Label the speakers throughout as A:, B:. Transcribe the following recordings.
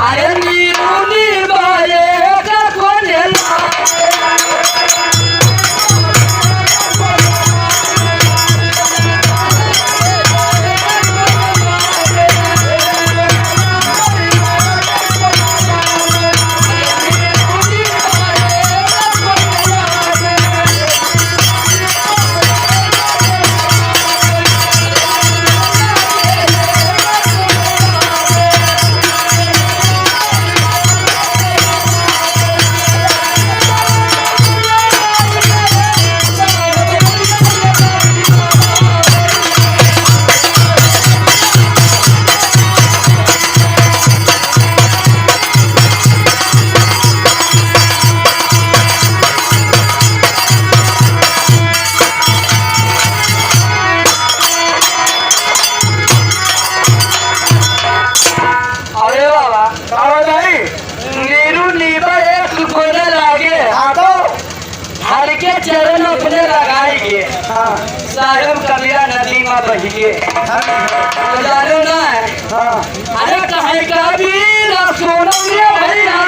A: अरे नीरुनी बाये का कोने चरण अपने लगाएंगे साहेब कबीरा नदी में बहिए जानो ना अरे कहे कबीरा सोनम रे भैया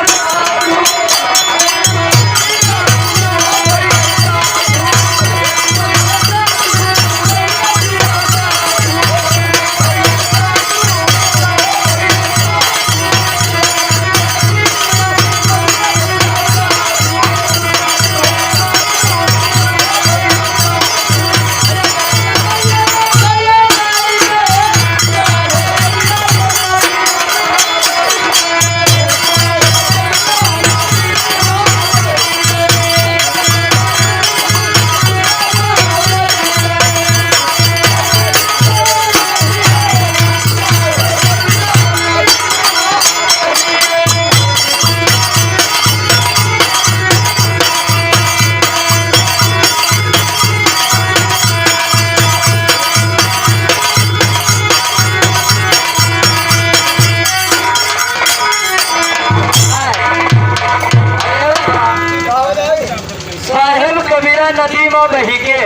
A: नदी में बही के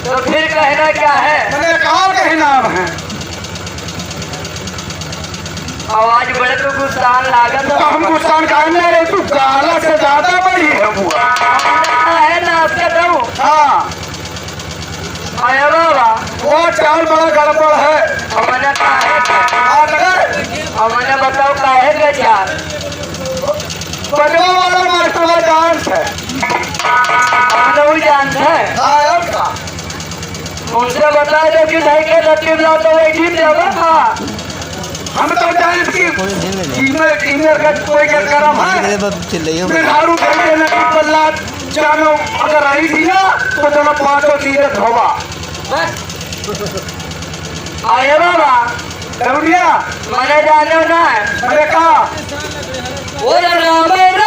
A: तो फिर कहना क्या है?
B: मैंने कहा कहना है
A: आवाज बड़े तो गुस्सान लागत
B: तो हम गुस्सान कहने रहे तू गाला से ज्यादा बड़ी है बुआ
A: है ना आपके दो
B: हाँ
A: आया बाबा
B: वो चाल बड़ा गड़बड़ है
A: हमने कहा हमने बताओ काहे के चार
B: बनवा वाला मास्टर डांस है
A: हमने जानते हैं उनसे बताए दो कि नहीं के लतीफ ला तो वही ठीक जाएगा हाँ
B: हम तो जानते कि टीमर का कोई का करम है बिहारू कहते हैं कि पल्ला जानो अगर आई थी ना तो दोनों पांचों तीरथ होगा
A: आए बाबा
B: दौड़िया
A: मैंने जानो ना
B: मैंने कहा
A: वो राम